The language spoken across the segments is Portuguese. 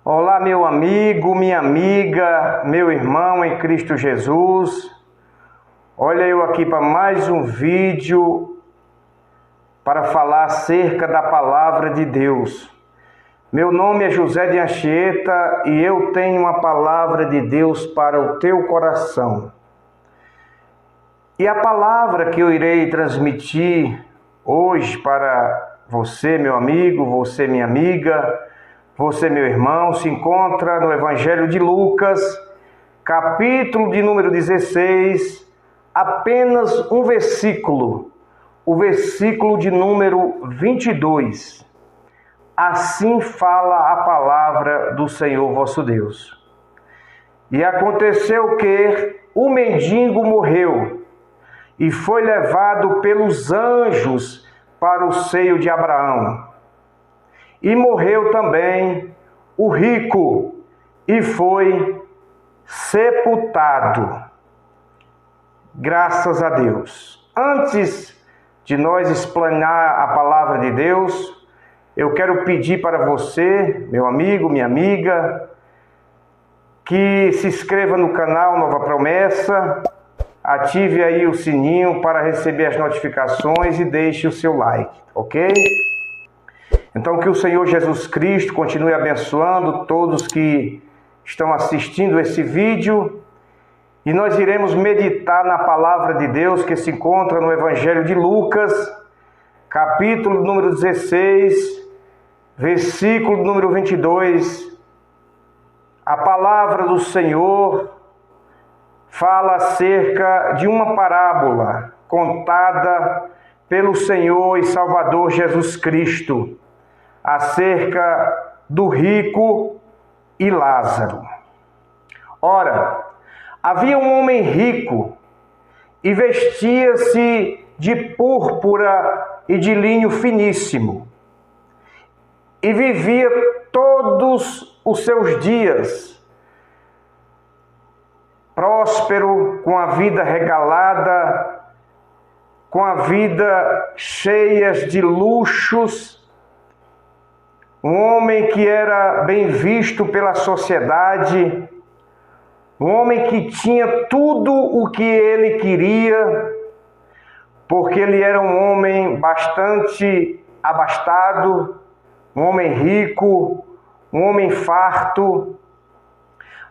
Olá, meu amigo, minha amiga, meu irmão em Cristo Jesus. Olha eu aqui para mais um vídeo para falar acerca da palavra de Deus. Meu nome é José de Anchieta e eu tenho uma palavra de Deus para o teu coração. E a palavra que eu irei transmitir hoje para você, meu amigo, você, minha amiga, você, meu irmão, se encontra no Evangelho de Lucas, capítulo de número 16, apenas um versículo, o versículo de número 22. Assim fala a palavra do Senhor vosso Deus. E aconteceu que o mendigo morreu e foi levado pelos anjos para o seio de Abraão. E morreu também o rico e foi sepultado. Graças a Deus. Antes de nós explanar a palavra de Deus, eu quero pedir para você, meu amigo, minha amiga, que se inscreva no canal Nova Promessa, ative aí o sininho para receber as notificações e deixe o seu like, ok? Então que o Senhor Jesus Cristo continue abençoando todos que estão assistindo esse vídeo e nós iremos meditar na palavra de Deus que se encontra no Evangelho de Lucas, capítulo número 16, versículo número 22. A palavra do Senhor fala acerca de uma parábola contada pelo Senhor e Salvador Jesus Cristo, acerca do rico e Lázaro. Ora, havia um homem rico e vestia-se de púrpura e de linho finíssimo, e vivia todos os seus dias próspero, com a vida regalada, com a vida cheia de luxos, um homem que era bem visto pela sociedade, um homem que tinha tudo o que ele queria, porque ele era um homem bastante abastado, um homem rico, um homem farto.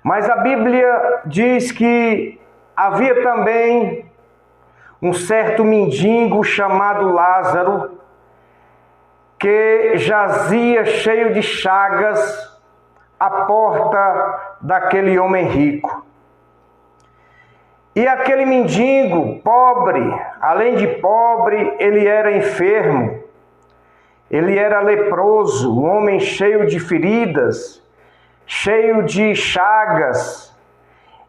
Mas a Bíblia diz que havia também um certo mendigo chamado Lázaro, que jazia cheio de chagas à porta daquele homem rico. E aquele mendigo, pobre, além de pobre, ele era enfermo, ele era leproso, um homem cheio de feridas, cheio de chagas,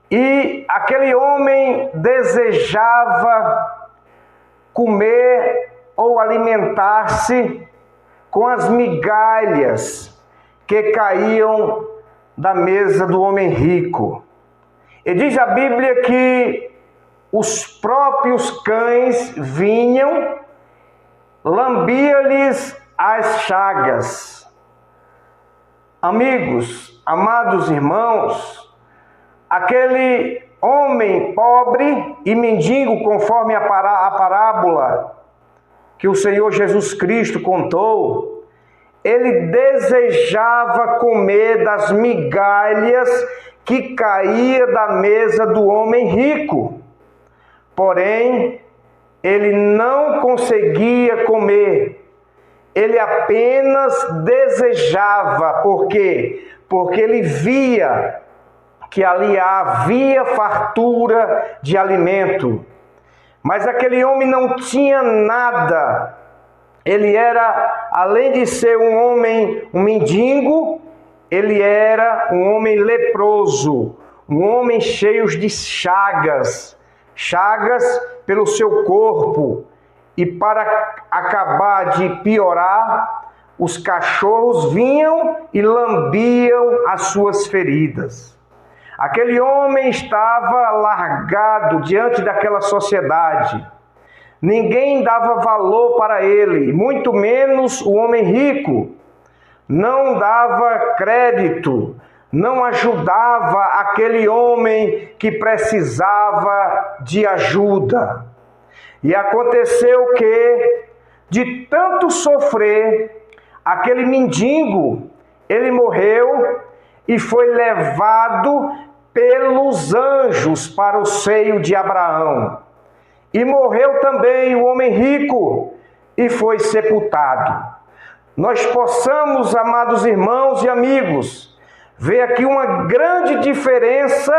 e aquele homem desejava comer ou alimentar-se com as migalhas que caíam da mesa do homem rico. E diz a Bíblia que os próprios cães vinham, lambia-lhes as chagas. Amigos, amados irmãos, aquele homem pobre e mendigo, conforme a parábola que o Senhor Jesus Cristo contou, ele desejava comer das migalhas que caía da mesa do homem rico. Porém, ele não conseguia comer. Ele apenas desejava. Por quê? Porque ele via que ali havia fartura de alimento. Mas aquele homem não tinha nada. Ele era, além de ser um homem, um mendigo, ele era um homem leproso, um homem cheio de chagas, chagas pelo seu corpo. E para acabar de piorar, os cachorros vinham e lambiam as suas feridas. Aquele homem estava largado diante daquela sociedade. Ninguém dava valor para ele, muito menos o homem rico. não dava crédito, não ajudava aquele homem que precisava de ajuda. E aconteceu que, de tanto sofrer, aquele mendigo, ele morreu e foi levado pelos anjos para o seio de Abraão. E morreu também o homem rico e foi sepultado. Nós possamos, amados irmãos e amigos, ver aqui uma grande diferença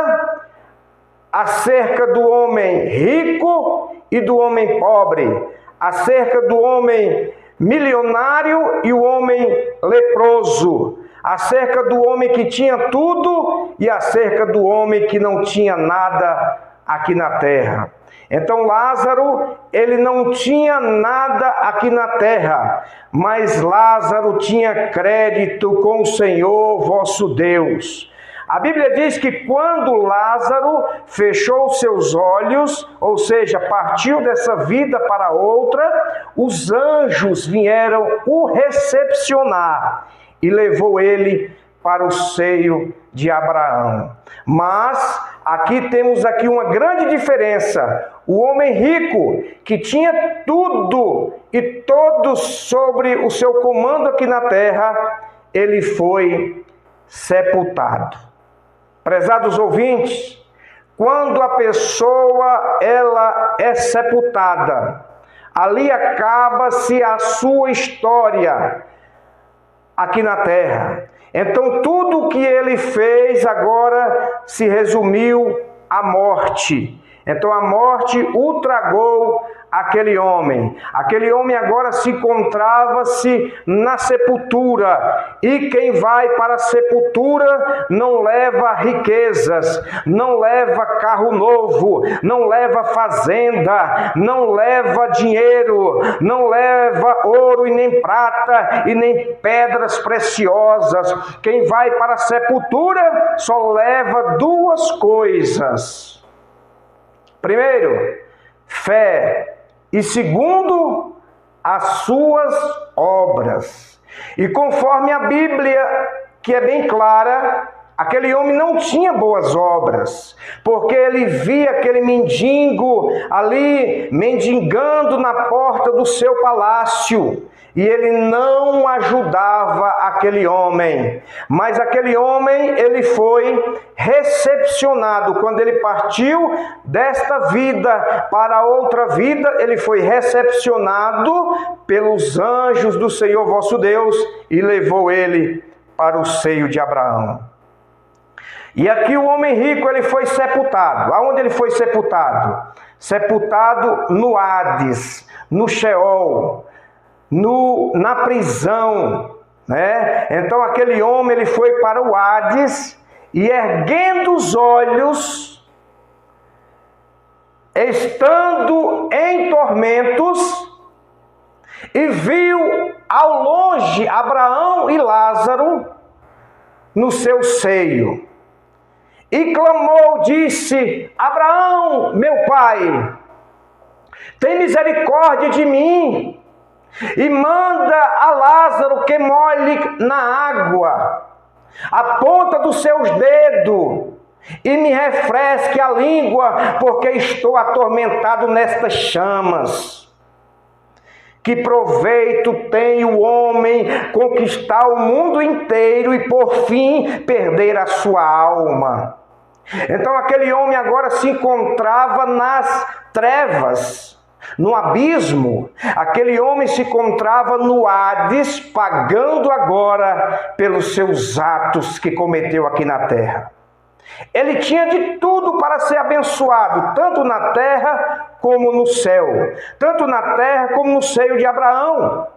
acerca do homem rico e do homem pobre, acerca do homem milionário e o homem leproso, acerca do homem que tinha tudo e acerca do homem que não tinha nada aqui na terra. Então Lázaro, ele não tinha nada aqui na terra, mas Lázaro tinha crédito com o Senhor vosso Deus. A Bíblia diz que quando Lázaro fechou seus olhos, ou seja, partiu dessa vida para outra, os anjos vieram o recepcionar e levou ele para o seio de Abraão. Mas aqui temos uma grande diferença. O homem rico, que tinha tudo e todos sobre o seu comando aqui na terra, ele foi sepultado. Prezados ouvintes, quando a pessoa ela é sepultada, ali acaba-se a sua história aqui na terra. Então tudo o que ele fez agora se resumiu à morte. Então a morte o tragou aquele homem. Aquele homem agora se encontrava-se na sepultura. E quem vai para a sepultura não leva riquezas, não leva carro novo, não leva fazenda, não leva dinheiro, não leva ouro e nem prata e nem pedras preciosas. Quem vai para a sepultura só leva duas coisas. Primeiro, fé. E segundo, as suas obras. E conforme a Bíblia, que é bem clara, aquele homem não tinha boas obras, porque ele via aquele mendigo ali mendigando na porta do seu palácio, e ele não ajudava aquele homem. Mas aquele homem, ele foi recepcionado. Quando ele partiu desta vida para outra vida, ele foi recepcionado pelos anjos do Senhor vosso Deus e levou ele para o seio de Abraão. E aqui o homem rico, ele foi sepultado. Aonde ele foi sepultado? Sepultado no Hades, no Sheol, na prisão, né? Então aquele homem, ele foi para o Hades e, erguendo os olhos, estando em tormentos, e viu ao longe Abraão e Lázaro no seu seio. E clamou, disse: Abraão, meu pai, tem misericórdia de mim e manda a Lázaro que molhe na água a ponta dos seus dedos e me refresque a língua, porque estou atormentado nestas chamas. Que proveito tem o homem conquistar o mundo inteiro e por fim perder a sua alma? Então aquele homem agora se encontrava nas trevas, no abismo. Aquele homem se encontrava no Hades, pagando agora pelos seus atos que cometeu aqui na terra. Ele tinha de tudo para ser abençoado, tanto na terra como no céu, tanto na terra como no seio de Abraão.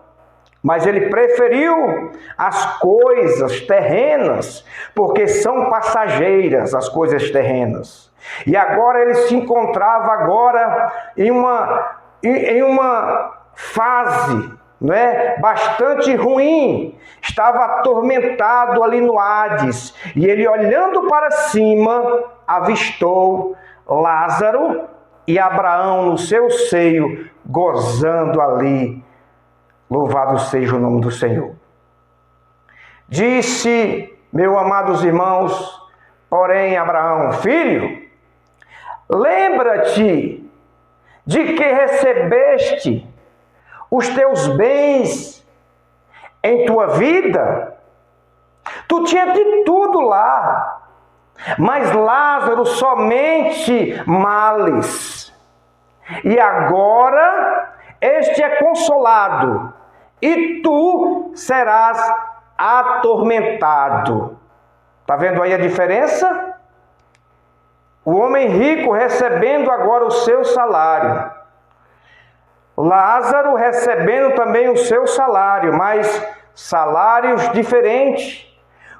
Mas ele preferiu as coisas terrenas, porque são passageiras as coisas terrenas. E agora ele se encontrava agora em uma fase, bastante ruim. Estava atormentado ali no Hades. E ele, olhando para cima, avistou Lázaro e Abraão no seu seio, gozando ali. Louvado seja o nome do Senhor. Disse, meus amados irmãos, porém Abraão: filho, lembra-te de que recebeste os teus bens em tua vida. Tu tinha de tudo lá, mas Lázaro somente males. E agora este é consolado, e tu serás atormentado. Está vendo aí a diferença? O homem rico recebendo agora o seu salário. Lázaro recebendo também o seu salário, mas salários diferentes.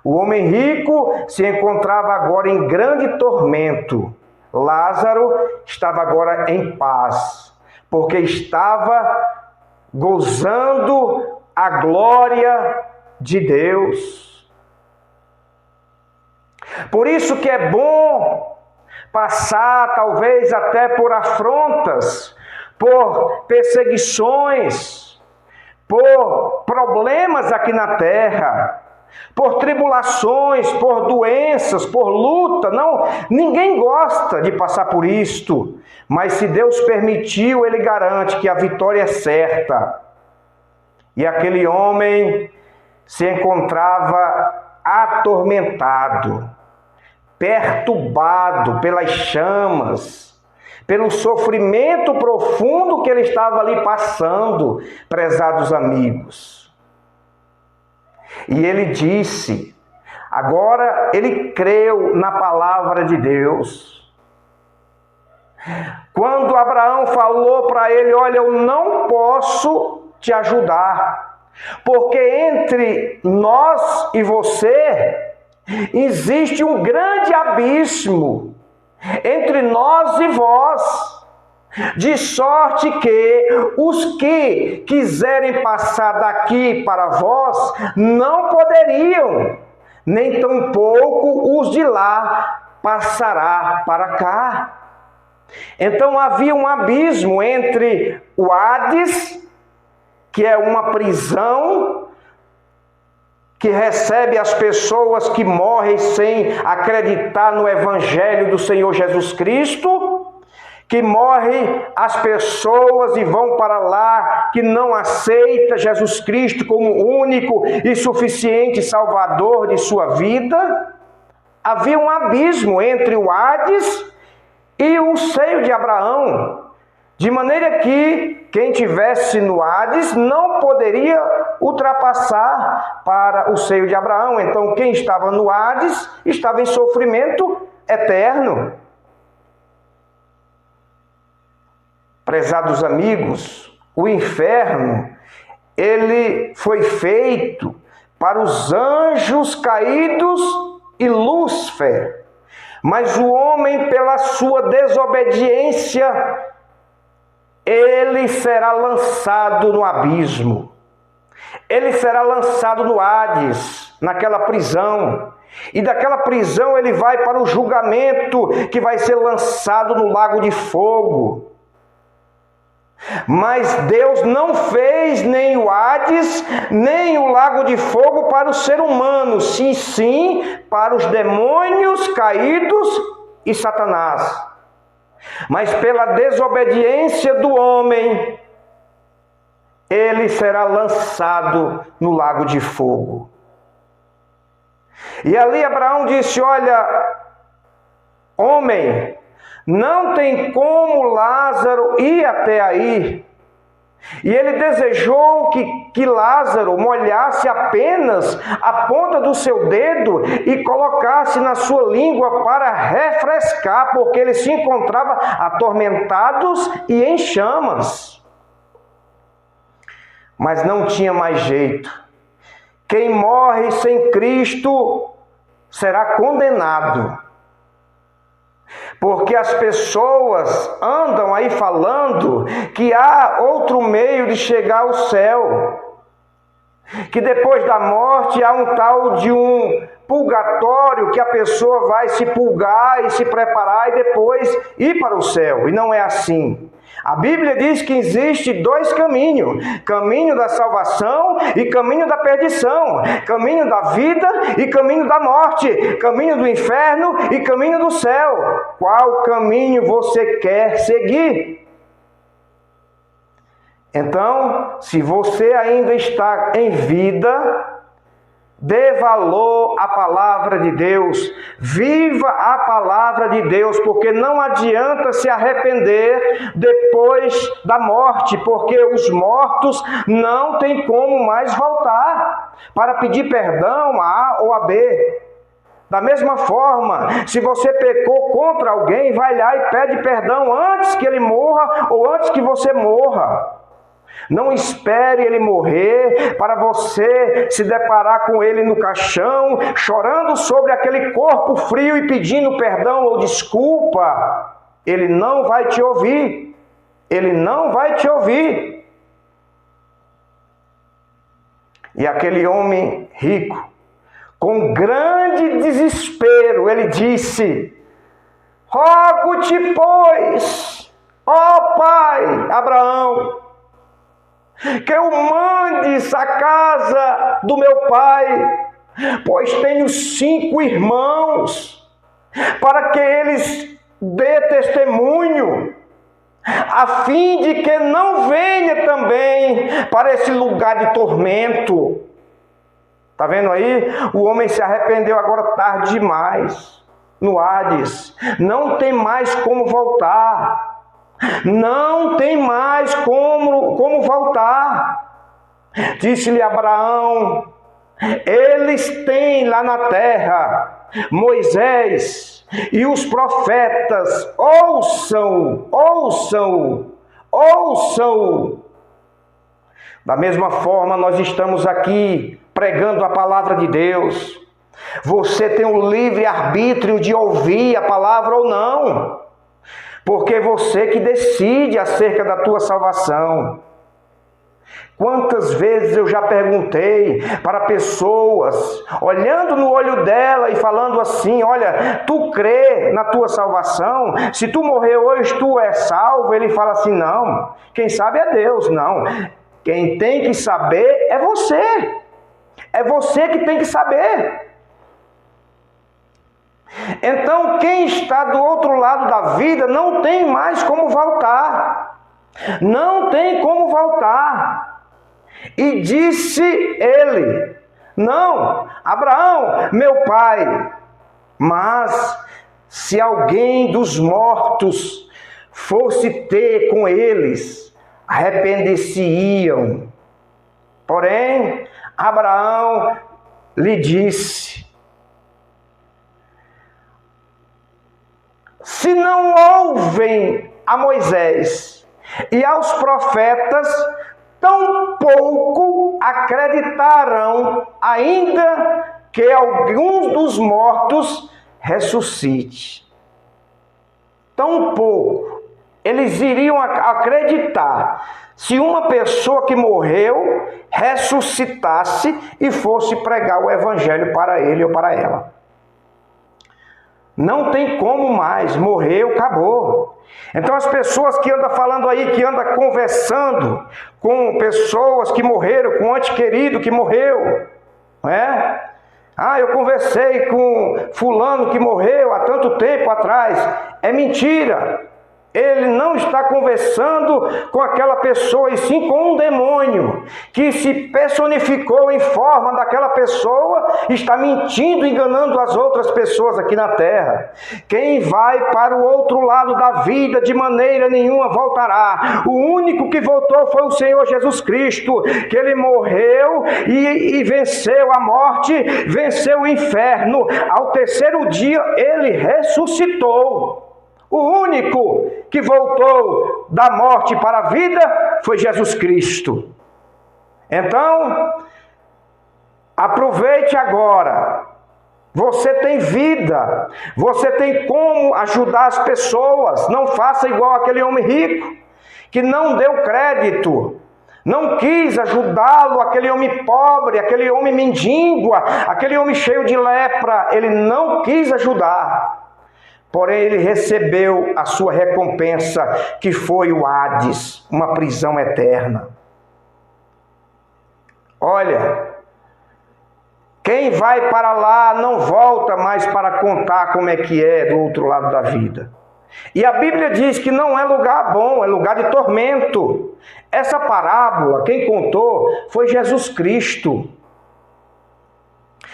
O homem rico se encontrava agora em grande tormento. Lázaro estava agora em paz, porque estava gozando a glória de Deus. Por isso que é bom passar talvez até por afrontas, por perseguições, por problemas aqui na terra, por tribulações, por doenças, por luta. Não, ninguém gosta de passar por isto, mas se Deus permitiu, Ele garante que a vitória é certa. E aquele homem se encontrava atormentado, perturbado pelas chamas, pelo sofrimento profundo que ele estava ali passando, prezados amigos. E ele disse, agora ele creu na palavra de Deus. Quando Abraão falou para ele: olha, eu não posso te ajudar, porque entre nós e você existe um grande abismo, entre nós e vós, de sorte que os que quiserem passar daqui para vós não poderiam, nem tampouco os de lá passará para cá. Então havia um abismo entre o Hades, que é uma prisão que recebe as pessoas que morrem sem acreditar no Evangelho do Senhor Jesus Cristo, que morrem as pessoas e vão para lá, que não aceita Jesus Cristo como único e suficiente Salvador de sua vida. Havia um abismo entre o Hades e o seio de Abraão, de maneira que quem estivesse no Hades não poderia ultrapassar para o seio de Abraão. Então quem estava no Hades estava em sofrimento eterno. Prezados amigos, o inferno, ele foi feito para os anjos caídos e Lúcifer. Mas o homem, pela sua desobediência, ele será lançado no abismo. Ele será lançado no Hades, naquela prisão. E daquela prisão ele vai para o julgamento, que vai ser lançado no lago de fogo. Mas Deus não fez nem o Hades, nem o lago de fogo para o ser humano, sim para os demônios caídos e Satanás. Mas pela desobediência do homem, ele será lançado no lago de fogo. E ali Abraão disse: olha, homem, não tem como Lázaro ir até aí. E ele desejou que Lázaro molhasse apenas a ponta do seu dedo e colocasse na sua língua para refrescar, porque ele se encontrava atormentados e em chamas. Mas não tinha mais jeito. Quem morre sem Cristo será condenado. Porque as pessoas andam aí falando que há outro meio de chegar ao céu, que depois da morte há um tal de um purgatório que a pessoa vai se purgar e se preparar e depois ir para o céu. E não é assim. A Bíblia diz que existe dois caminhos: caminho da salvação e caminho da perdição, caminho da vida e caminho da morte, caminho do inferno e caminho do céu. Qual caminho você quer seguir? Então, se você ainda está em vida, dê valor à palavra de Deus, viva a palavra de Deus, porque não adianta se arrepender depois da morte, porque os mortos não têm como mais voltar para pedir perdão a A ou a B. Da mesma forma, se você pecou contra alguém, vai lá e pede perdão antes que ele morra ou antes que você morra. Não espere ele morrer para você se deparar com ele no caixão, chorando sobre aquele corpo frio e pedindo perdão ou desculpa. Ele não vai te ouvir. Ele não vai te ouvir. E aquele homem rico, com grande desespero, ele disse: rogo-te, pois, ó pai Abraão, que eu mandes a casa do meu pai, pois tenho 5 irmãos, para que eles dê testemunho, a fim de que não venha também para esse lugar de tormento. Está vendo aí? O homem se arrependeu agora tarde demais, no Hades. Não tem mais como voltar. Não tem mais como voltar. Disse-lhe Abraão: eles têm lá na terra Moisés e os profetas, ouçam. Da mesma forma, nós estamos aqui pregando a palavra de Deus. Você tem o livre arbítrio de ouvir a palavra ou não, porque é você que decide acerca da tua salvação. Quantas vezes eu já perguntei para pessoas, olhando no olho dela e falando assim: olha, tu crê na tua salvação? Se tu morrer hoje, tu é salvo? Ele fala assim: não, quem sabe é Deus. Não, quem tem que saber é você. É você que tem que saber. Então, quem está do outro lado da vida não tem mais como voltar. Não tem como voltar. E disse ele: não, Abraão, meu pai, mas se alguém dos mortos fosse ter com eles, arrepender-se-iam. Porém, Abraão lhe disse: se não ouvem a Moisés e aos profetas, tampouco acreditarão, ainda que alguns dos mortos ressuscite. Tampouco eles iriam acreditar se uma pessoa que morreu ressuscitasse e fosse pregar o evangelho para ele ou para ela. Não tem como mais, morreu, acabou. Então as pessoas que andam falando aí, que andam conversando com pessoas que morreram, com um ente querido que morreu, não é? Ah, eu conversei com fulano que morreu há tanto tempo atrás. É mentira. Ele não está conversando com aquela pessoa, e sim com um demônio que se personificou em forma daquela pessoa, está mentindo, enganando as outras pessoas aqui na terra. Quem vai para o outro lado da vida de maneira nenhuma voltará. O único que voltou foi o Senhor Jesus Cristo, que ele morreu e venceu a morte, venceu o inferno. Ao terceiro dia ele ressuscitou. O único que voltou da morte para a vida foi Jesus Cristo. Então, aproveite agora. Você tem vida. Você tem como ajudar as pessoas. Não faça igual aquele homem rico, que não deu crédito não quis ajudá-lo, aquele homem pobre, aquele homem mendigo, aquele homem cheio de lepra, ele não quis ajudar. Porém, ele recebeu a sua recompensa, que foi o Hades, uma prisão eterna. Olha, quem vai para lá não volta mais para contar como é que é do outro lado da vida. E a Bíblia diz que não é lugar bom, é lugar de tormento. Essa parábola, quem contou foi Jesus Cristo.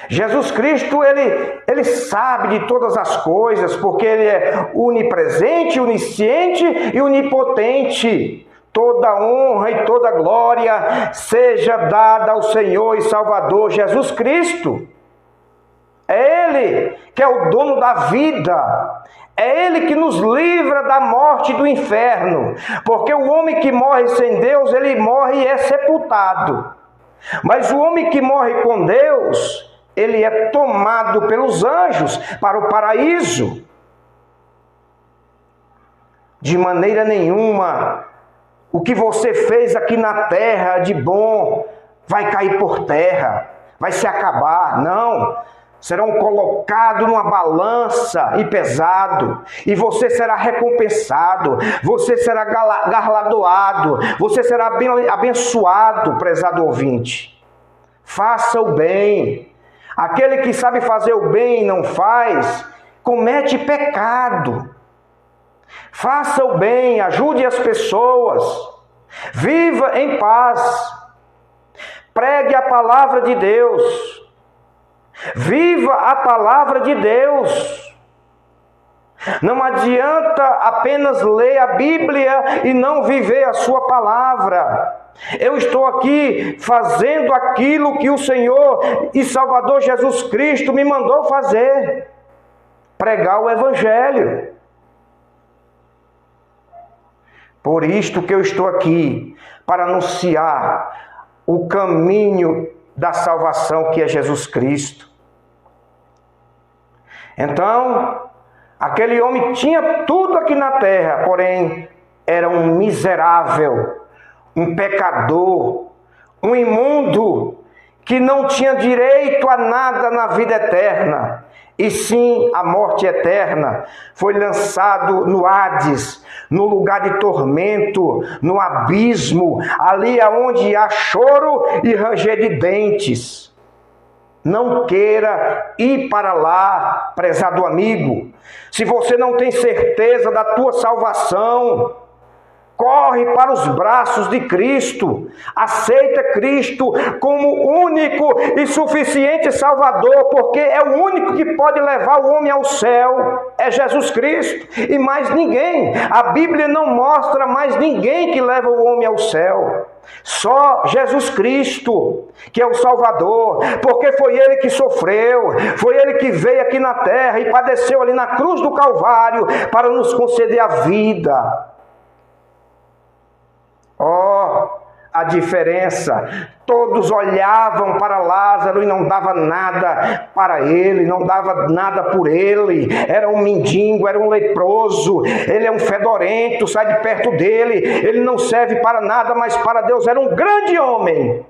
Jesus Cristo, ele sabe de todas as coisas, porque ele é onipresente, onisciente e onipotente. Toda honra e toda glória seja dada ao Senhor e Salvador Jesus Cristo. É Ele que é o dono da vida. É Ele que nos livra da morte e do inferno. Porque o homem que morre sem Deus, ele morre e é sepultado. Mas o homem que morre com Deus, ele é tomado pelos anjos para o paraíso. De maneira nenhuma, o que você fez aqui na terra de bom vai cair por terra, vai se acabar. Não, serão colocados numa balança e pesado, e você será recompensado, você será galardoado, você será abençoado, prezado ouvinte. Faça o bem. Aquele que sabe fazer o bem e não faz, comete pecado. Faça o bem, ajude as pessoas, viva em paz, pregue a palavra de Deus, viva a palavra de Deus. Não adianta apenas ler a Bíblia e não viver a sua palavra. Eu estou aqui fazendo aquilo que o Senhor e Salvador Jesus Cristo me mandou fazer: pregar o Evangelho. Por isto que eu estou aqui, para anunciar o caminho da salvação, que é Jesus Cristo. Então, aquele homem tinha tudo aqui na terra, porém era um miserável, um pecador, um imundo, que não tinha direito a nada na vida eterna, e sim a morte eterna. Foi lançado no Hades, no lugar de tormento, no abismo, ali aonde há choro e ranger de dentes. Não queira ir para lá, prezado amigo. Se você não tem certeza da tua salvação, corre para os braços de Cristo. Aceita Cristo como único e suficiente Salvador, porque é o único que pode levar o homem ao céu. É Jesus Cristo e mais ninguém. A Bíblia não mostra mais ninguém que leva o homem ao céu. Só Jesus Cristo, que é o Salvador, porque foi Ele que sofreu, foi Ele que veio aqui na terra e padeceu ali na cruz do Calvário para nos conceder a vida. A diferença. Todos olhavam para Lázaro e não dava nada para ele, não dava nada por ele. Era um mendigo, era um leproso, ele é um fedorento, sai de perto dele, ele não serve para nada, mas para Deus era um grande homem.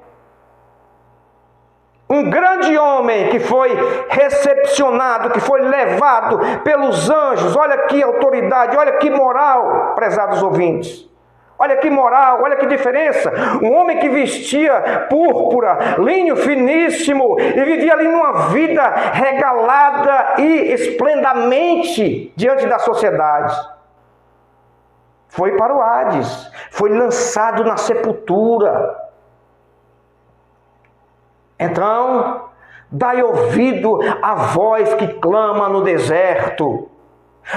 Um grande homem que foi recepcionado, que foi levado pelos anjos. Olha que autoridade, olha que moral, prezados ouvintes. Olha que moral, olha que diferença. Um homem que vestia púrpura, linho finíssimo, e vivia ali numa vida regalada e esplendamente diante da sociedade. Foi para o Hades, foi lançado na sepultura. Então, dai ouvido à voz que clama no deserto.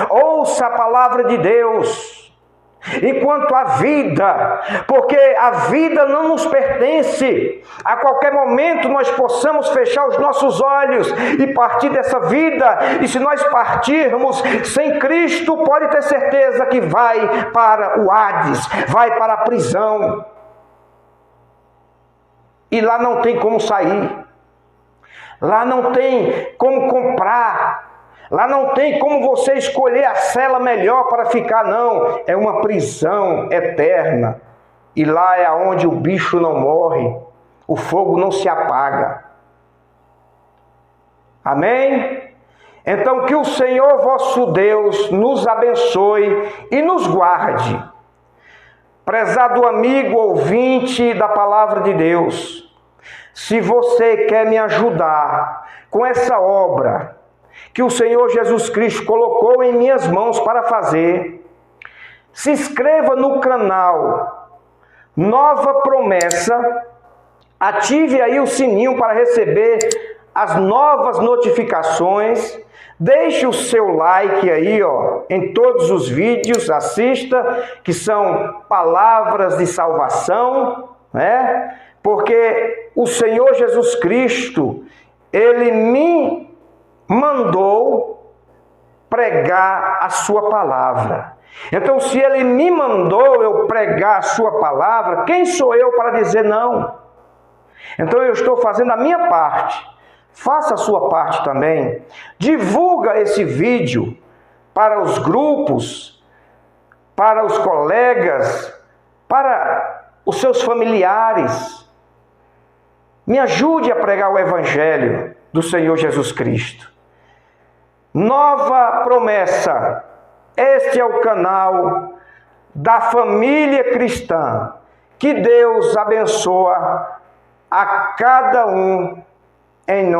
Ouça a palavra de Deus. Enquanto a vida, porque a vida não nos pertence. A qualquer momento nós possamos fechar os nossos olhos e partir dessa vida. E se nós partirmos sem Cristo, pode ter certeza que vai para o Hades, vai para a prisão. E lá não tem como sair. Lá não tem como comprar. Lá não tem como você escolher a cela melhor para ficar, não. É uma prisão eterna. e lá é onde o bicho não morre, o fogo não se apaga. Amém? Então que o Senhor vosso Deus nos abençoe e nos guarde. Prezado amigo ouvinte da palavra de Deus, se você quer me ajudar com essa obra que o Senhor Jesus Cristo colocou em minhas mãos para fazer, se inscreva no canal Nova Promessa, ative aí o sininho para receber as novas notificações, deixe o seu like aí, em todos os vídeos, assista, que são palavras de salvação, né? Porque o Senhor Jesus Cristo, Ele me mandou pregar a sua palavra. Então, se Ele me mandou eu pregar a sua palavra, quem sou eu para dizer não? Então, eu estou fazendo a minha parte. Faça a sua parte também. Divulga esse vídeo para os grupos, para os colegas, para os seus familiares. Me ajude a pregar o Evangelho do Senhor Jesus Cristo. Nova Promessa. Este é o canal da família cristã. Que Deus abençoe a cada um em nome